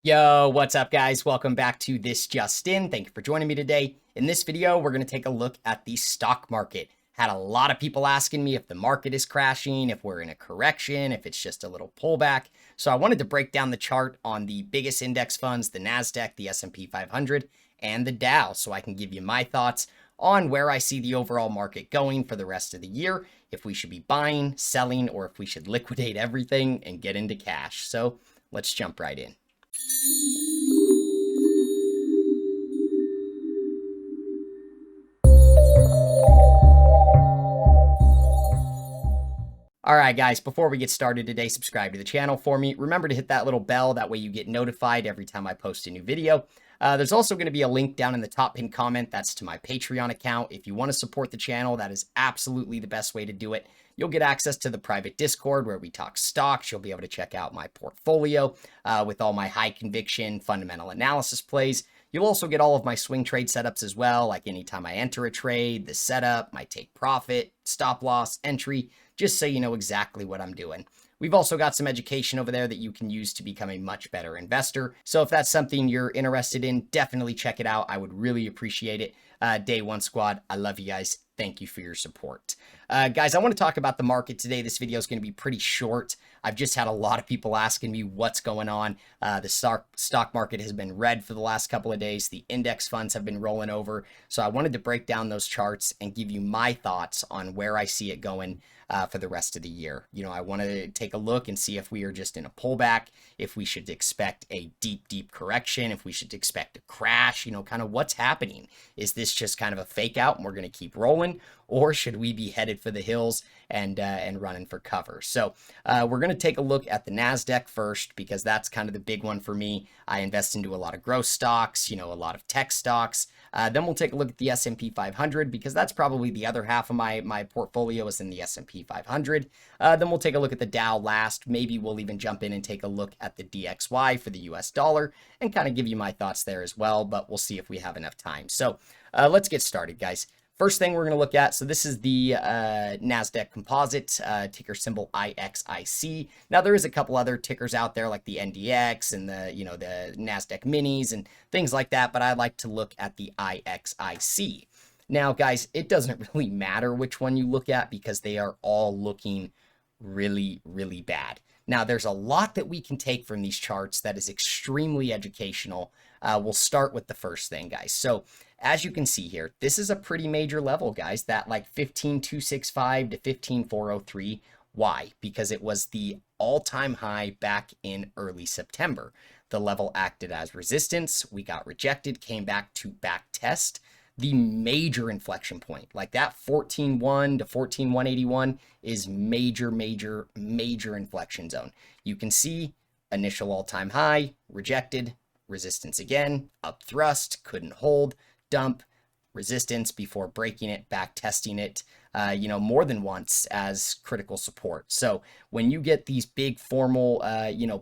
Yo, what's up guys? Welcome back to This Just In. Thank you for joining me today. In this video, we're going to take a look at the stock market. Had a lot of people asking me if the market is crashing, if we're in a correction, if it's just a little pullback. So I wanted to break down the chart on the biggest index funds, the Nasdaq, the S&P 500, and the Dow, so I can give you my thoughts on where I see the overall market going for the rest of the year, if we should be buying, selling, or if we should liquidate everything and get into cash. So let's jump right in. All right, guys, before we get started today, subscribe to the channel for me. Remember to hit that little bell. That way you get notified every time I post a new video. There's also going to be a link down in the top pinned comment. That's to my Patreon account. If you want to support the channel, that is absolutely the best way to do it. You'll get access to the private Discord where we talk stocks. You'll be able to check out my portfolio with all my high conviction fundamental analysis plays. You'll also get all of my swing trade setups as well, like anytime I enter a trade, the setup, my take profit, stop loss, entry, just so you know exactly what I'm doing. We've also got some education over there that you can use to become a much better investor. So if that's something you're interested in, definitely check it out. I would really appreciate it. Day One Squad, I love you guys. Thank you for your support. Guys, I want to talk about the market today. This video is going to be pretty short. I've just had a lot of people asking me what's going on. The stock market has been red for the last couple of days. The index funds have been rolling over. So I wanted to break down those charts and give you my thoughts on where I see it going for the rest of the year. You know, I want to take a look and see if we are just in a pullback, if we should expect a deep correction, if we should expect a crash, you know, kind of what's happening. Is this just kind of a fake out and we're going to keep rolling, or should we be headed for the hills and running for cover? So we're going to take a look at the Nasdaq first, because that's kind of the big one for me. I invest into a lot of growth stocks, you know, a lot of tech stocks. Then we'll take a look at the S&P 500, because that's probably the other half of my portfolio is in the S&P 500. Then we'll take a look at the Dow last. Maybe we'll even jump in and take a look at the DXY for the US dollar and kind of give you my thoughts there as well, but we'll see if we have enough time. So let's get started, guys. First thing we're going to look at, so this is the Nasdaq Composite, ticker symbol IXIC. Now there is a couple other tickers out there like the NDX and the Nasdaq Minis and things like that, but I like to look at the IXIC. Now, guys, it doesn't really matter which one you look at because they are all looking really bad. Now, there's a lot that we can take from these charts that is extremely educational. We'll start with the first thing, guys. So as you can see here, this is a pretty major level, guys, that like 15,265 to 15,403. Why? Because it was the all-time high back in early September. The level acted as resistance. We got rejected, came back to back test. The major inflection point, like that 14.1 to 14,181 is major inflection zone. You can see initial all-time high, rejected, resistance again, up thrust, couldn't hold, dump, resistance before breaking it, back testing it, more than once as critical support. So when you get these big formal,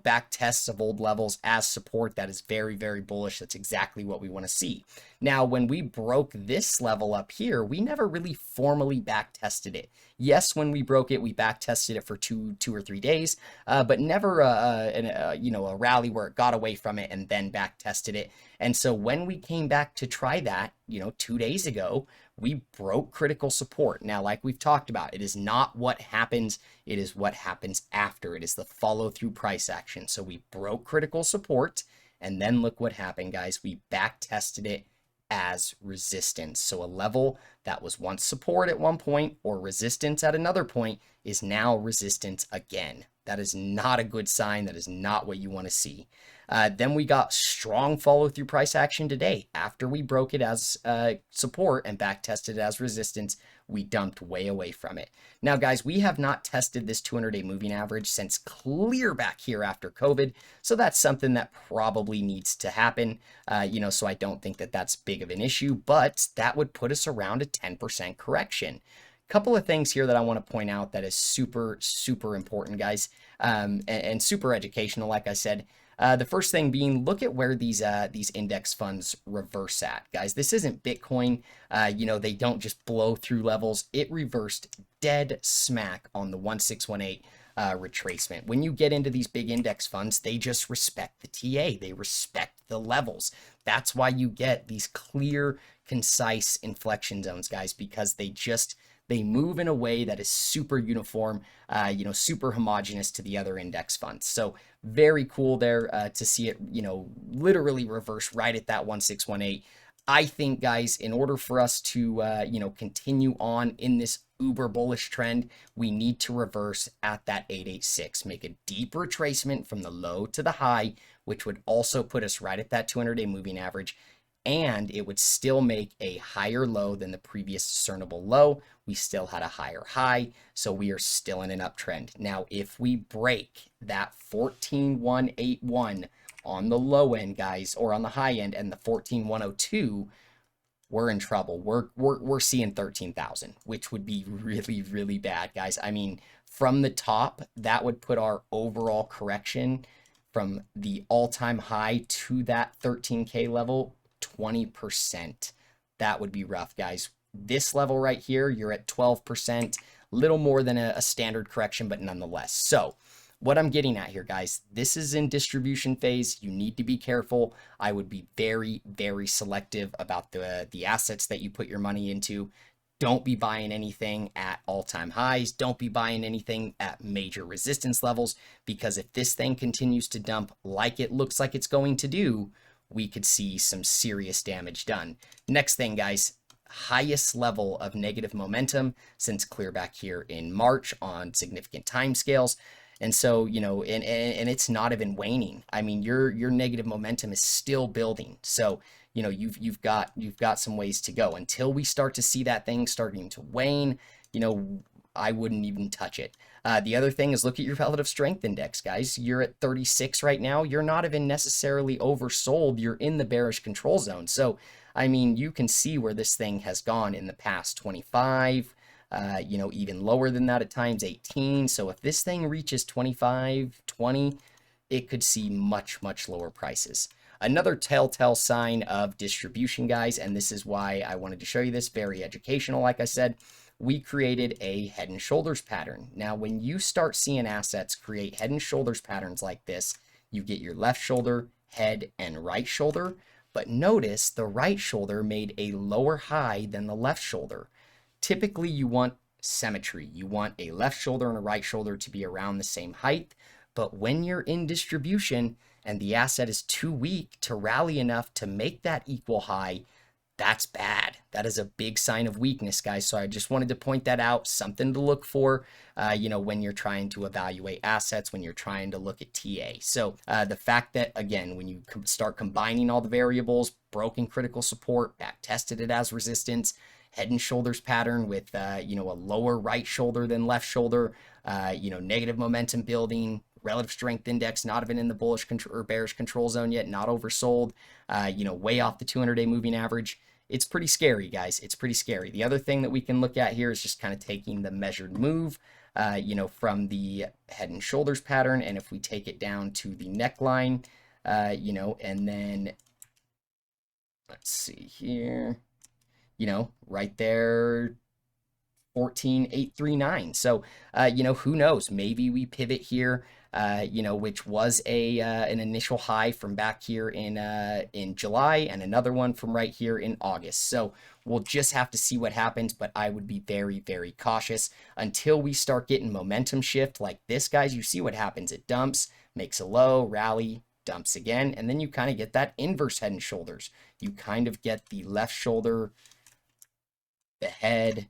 back tests of old levels as support, that is very bullish. That's exactly what we want to see. Now, when we broke this level up here, we never really formally back tested it. Yes, when we broke it, we back tested it for two or 3 days, but never a rally where it got away from it and then back tested it. And so when we came back to try that, 2 days ago, we broke critical support. Now, like we've talked about, it is not what happens, it is what happens after. It is the follow-through price action. So we broke critical support, and then look what happened, guys. We back tested it as resistance. So a level that was once support at one point or resistance at another point is now resistance again. That is not a good sign. That is not what you want to see. Then we got strong follow-through price action today. After we broke it as support and back tested it as resistance, we dumped way away from it. Now, guys, we have not tested this 200-day moving average since clear back here after COVID. So that's something that probably needs to happen, so I don't think that that's big of an issue, but that would put us around a 10% correction. Couple of things here that I want to point out that is super important, guys, and super educational, like I said. The first thing being, look at where these index funds reverse at, guys. This isn't Bitcoin. They don't just blow through levels. It reversed dead smack on the 1618 retracement. When you get into these big index funds, they just respect the TA. They respect the levels. That's why you get these clear, concise inflection zones, guys, because they move in a way that is super uniform, super homogeneous to the other index funds. So very cool there to see it, literally reverse right at that 1618. I think, guys, in order for us to, continue on in this uber bullish trend, we need to reverse at that 886, make a deep retracement from the low to the high, which would also put us right at that 200-day moving average. And it would still make a higher low than the previous discernible low. We still had a higher high, so we are still in an uptrend. Now, if we break that 14,181 on the low end, guys, or on the high end, and the 14,102, we're in trouble. We're seeing 13,000, which would be really, really bad, guys. I mean, from the top, that would put our overall correction from the all-time high to that 13K level 20%. That would be rough, guys. This level right here, you're at 12%, little more than a standard correction, but nonetheless. So what I'm getting at here, guys, this is in distribution phase. You need to be careful. I would be very, very selective about the assets that you put your money into. Don't be buying anything at all-time highs. Don't be buying anything at major resistance levels, because if this thing continues to dump like it looks like it's going to do, we could see some serious damage done. Next thing, guys, highest level of negative momentum since clear back here in March on significant timescales. And so, and it's not even waning. I mean, your negative momentum is still building. So, you've got some ways to go until we start to see that thing starting to wane. I wouldn't even touch it. The other thing is look at your relative strength index, guys. You're at 36 right now. You're not even necessarily oversold. You're in the bearish control zone. So, I mean, you can see where this thing has gone in the past 25, even lower than that at times, 18. So if this thing reaches 25, 20, it could see much, much lower prices. Another telltale sign of distribution, guys, and this is why I wanted to show you this, very educational, like I said, we created a head and shoulders pattern. Now, when you start seeing assets create head and shoulders patterns like this, you get your left shoulder, head, and right shoulder. But notice the right shoulder made a lower high than the left shoulder. Typically, you want symmetry. You want a left shoulder and a right shoulder to be around the same height. But when you're in distribution and the asset is too weak to rally enough to make that equal high, that's bad. That is a big sign of weakness, guys. So I just wanted to point that out, something to look for, when you're trying to evaluate assets, when you're trying to look at TA. So the fact that, again, when you start combining all the variables, broken critical support, back tested it as resistance, head and shoulders pattern with, a lower right shoulder than left shoulder, negative momentum building, relative strength index not even in the bullish or bearish control zone yet, not oversold, way off the 200-day moving average. It's pretty scary, guys. It's pretty scary. The other thing that we can look at here is just kind of taking the measured move, from the head and shoulders pattern. And if we take it down to the neckline, and then let's see here, right there, 14,839. So, who knows? Maybe we pivot here, which was an initial high from back here in July, and another one from right here in August. So we'll just have to see what happens, but I would be very, very cautious until we start getting momentum shift like this, guys. You see what happens. It dumps, makes a low, rally, dumps again, and then you kind of get that inverse head and shoulders. You kind of get the left shoulder, the head,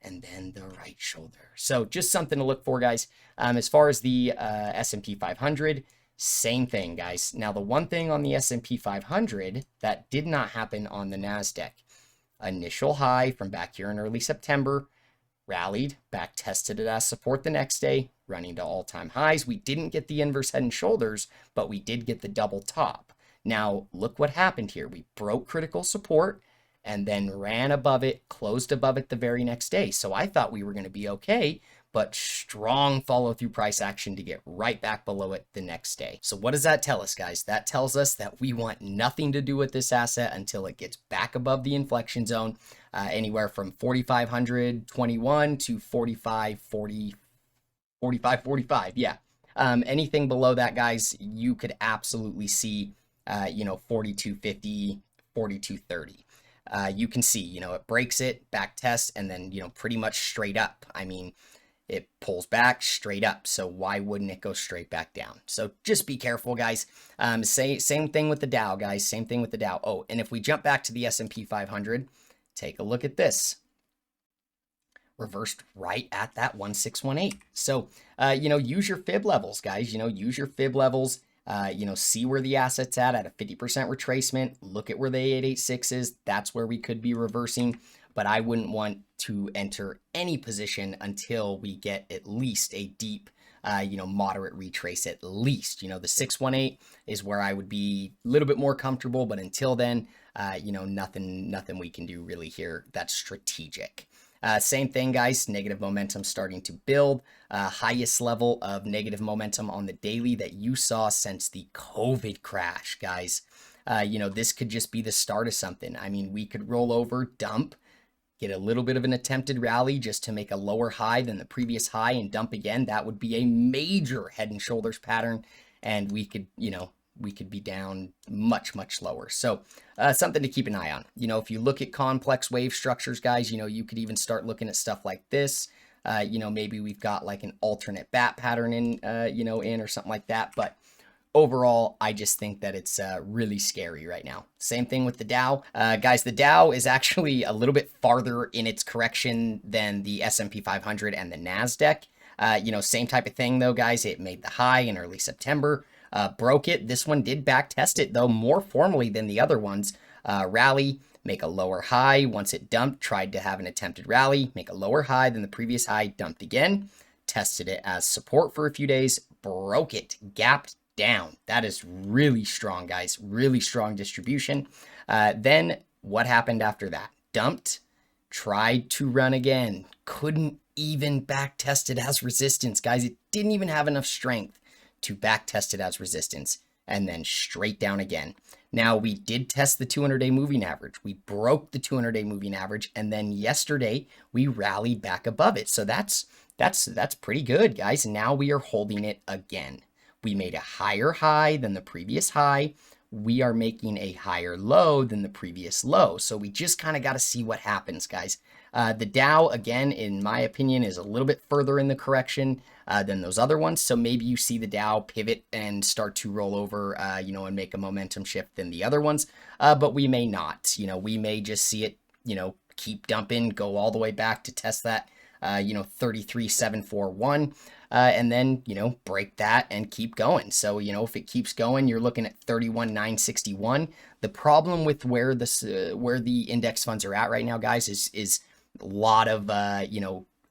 and then the right shoulder. So just something to look for, guys. As far as the S&P 500, same thing, guys. Now, the one thing on the S&P 500 that did not happen on the Nasdaq, initial high from back here in early September, rallied, back tested it as support the next day, running to all-time highs. We didn't get the inverse head and shoulders, but we did get the double top. Now, look what happened here. We broke critical support and then ran above it, closed above it the very next day. So I thought we were going to be okay, but strong follow-through price action to get right back below it the next day. So what does that tell us, guys? That tells us that we want nothing to do with this asset until it gets back above the inflection zone, anywhere from 4,521 to 4,540, 45, 45. Yeah. Anything below that, guys, you could absolutely see, 42.50, 42.30. You can see, it breaks it, back test, and then, pretty much straight up. I mean, it pulls back straight up. So why wouldn't it go straight back down? So just be careful, guys. Same thing with the Dow, guys. Same thing with the Dow. Oh, and if we jump back to the S&P 500, take a look at this. Reversed right at that 1618. So, use your fib levels, guys. Use your fib levels. See where the asset's at a 50% retracement. Look at where the 886 is. That's where we could be reversing. But I wouldn't want to enter any position until we get at least a deep, moderate retrace at least. The 618 is where I would be a little bit more comfortable. But until then, nothing we can do really here that's strategic. Same thing, guys. Negative momentum starting to build. Highest level of negative momentum on the daily that you saw since the COVID crash, guys. This could just be the start of something. I mean, we could roll over, dump, get a little bit of an attempted rally just to make a lower high than the previous high and dump again. That would be a major head and shoulders pattern. And we could, we could be down much, much lower. So something to keep an eye on. If you look at complex wave structures, guys, you could even start looking at stuff like this. Maybe we've got like an alternate bat pattern in or something like that. But overall, I just think that it's really scary right now. Same thing with the Dow. Guys, the Dow is actually a little bit farther in its correction than the S&P 500 and the Nasdaq. Same type of thing though, guys. It made the high in early September. Broke it. This one did back test it though more formally than the other ones. Rally, make a lower high. Once it dumped, tried to have an attempted rally, make a lower high than the previous high, dumped again, tested it as support for a few days, broke it, gapped down. That is really strong, guys. Really strong distribution. Then what happened after that? Dumped, tried to run again, couldn't even back test it as resistance, guys. It didn't even have enough strength to back test it as resistance, and then straight down again. Now, we did test the 200-day moving average. We broke the 200-day moving average, and then yesterday we rallied back above it. So that's pretty good, guys. And now we are holding it again. We made a higher high than the previous high. We are making a higher low than the previous low. So we just kind of got to see what happens, guys. The Dow, again, in my opinion, is a little bit further in the correction than those other ones. So maybe you see the Dow pivot and start to roll over, and make a momentum shift than the other ones. But we may not. We may just see it, keep dumping, go all the way back to test that, 33,741. And then, break that and keep going. So, if it keeps going, you're looking at 31,961. The problem with where the index funds are at right now, guys, is a lot of,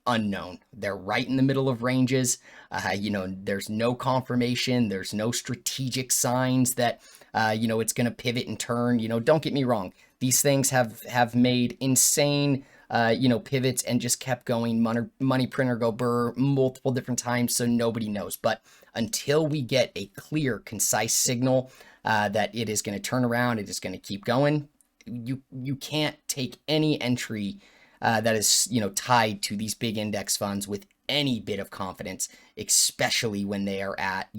unknown. They're right in the middle of ranges. There's no confirmation. There's no strategic signs that, it's going to pivot and turn. Don't get me wrong. These things have made insane pivots and just kept going, money printer go burr multiple different times, so nobody knows. But until we get a clear, concise signal that it is going to turn around, it is going to keep going, you can't take any entry that is tied to these big index funds with any bit of confidence, especially when they are at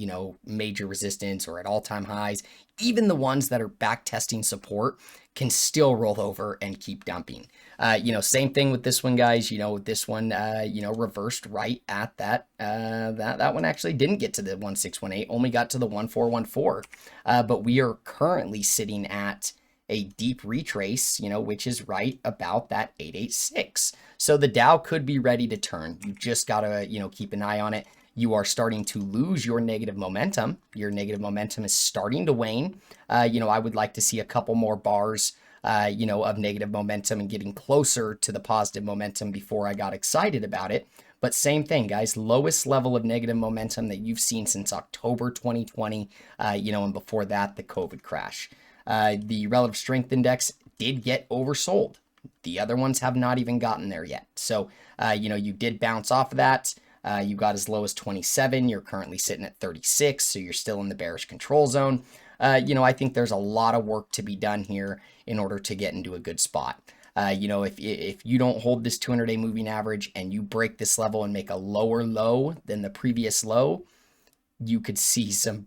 major resistance or at all-time highs. Even the ones that are back testing support can still roll over and keep dumping. Same thing with this one, guys. This one, reversed right at that. That one actually didn't get to the 1618, only got to the 1414. But we are currently sitting at a deep retrace, which is right about that 886. So the Dow could be ready to turn. You just got to, keep an eye on it. You are starting to lose your negative momentum. Your negative momentum is starting to wane. I would like to see a couple more bars, of negative momentum and getting closer to the positive momentum before I got excited about it. But same thing, guys, lowest level of negative momentum that you've seen since October 2020, and before that, the COVID crash. The relative strength index did get oversold. The other ones have not even gotten there yet. So, you did bounce off of that. You got as low as 27. You're currently sitting at 36. So you're still in the bearish control zone. I think there's a lot of work to be done here in order to get into a good spot. You know, if you don't hold this 200-day moving average and you break this level and make a lower low than the previous low, you could see some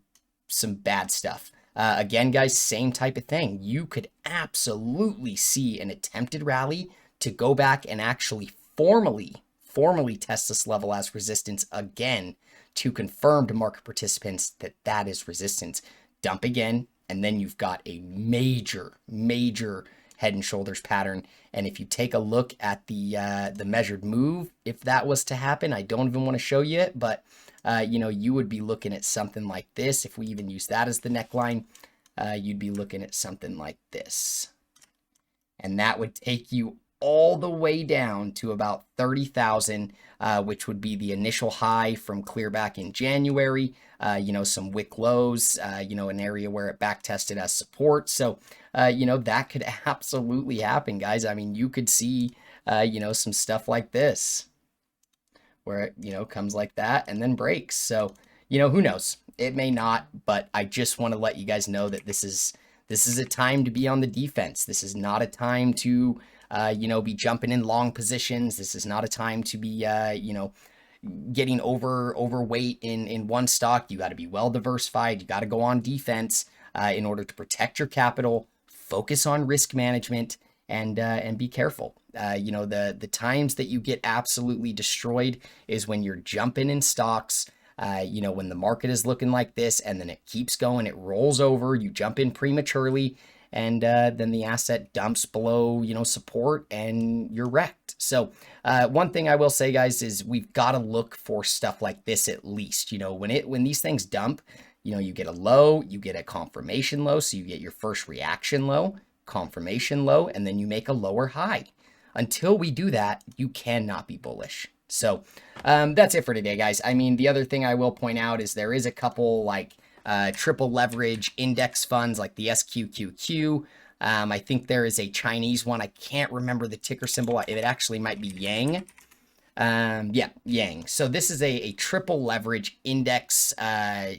bad stuff. Again, guys, same type of thing. You could absolutely see an attempted rally to go back and actually formally test this level as resistance again to confirm to market participants that that is resistance. Dump again, and then you've got a major head and shoulders pattern. And if you take a look at the measured move, if that was to happen, I don't even want to show you it, but you know, you would be looking at something like this. If we even use that as the neckline, you'd be looking at something like this. And that would take you all the way down to about 30,000, which would be the initial high from clear back in January. You know, some wick lows, you know, an area where it back tested as support. So, you know, that could absolutely happen, guys. I mean, you could see, you know, some stuff like this, where it, you know, comes like that and then breaks. So, you know, who knows? It may not, but I just want to let you guys know that this is a time to be on the defense. This is not a time to, you know, be jumping in long positions. This is not a time to be, you know, getting overweight in one stock. You got to be well diversified. You got to go on defense in order to protect your capital, focus on risk management, and be careful. You know, the times that you get absolutely destroyed is when you're jumping in stocks, you know, when the market is looking like this and then it keeps going, it rolls over, you jump in prematurely, and then the asset dumps below, you know, support, and you're wrecked. So one thing I will say, guys, is we've got to look for stuff like this at least. You know, when these things dump, you know, you get a low, you get a confirmation low, so you get your first reaction low, confirmation low, and then you make a lower high. Until we do that, you cannot be bullish. So that's it for today, guys. I mean, the other thing I will point out is there is a couple like triple leverage index funds like the SQQQ. I think there is a Chinese one. I can't remember the ticker symbol. It actually might be Yang. Yeah, Yang. So this is a triple leverage index,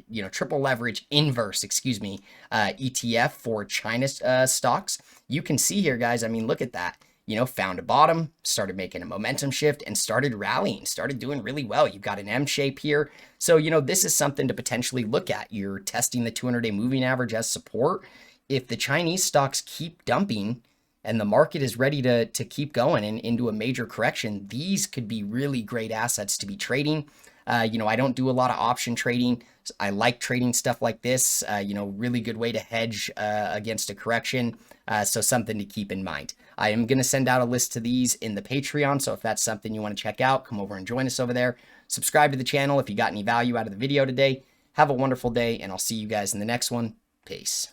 you know, triple leverage inverse, excuse me, ETF for China stocks. You can see here, guys, I mean, look at that. You know, found a bottom, started making a momentum shift, and started rallying, started doing really well. You've got an M shape here. So, you know, this is something to potentially look at. You're testing the 200-day moving average as support. If the Chinese stocks keep dumping and the market is ready to keep going and into a major correction, these could be really great assets to be trading. You know, I don't do a lot of option trading. I like trading stuff like this, you know, really good way to hedge against a correction. So something to keep in mind. I am going to send out a list to these in the Patreon. So if that's something you want to check out, come over and join us over there. Subscribe to the channel if you got any value out of the video today. Have a wonderful day, and I'll see you guys in the next one. Peace.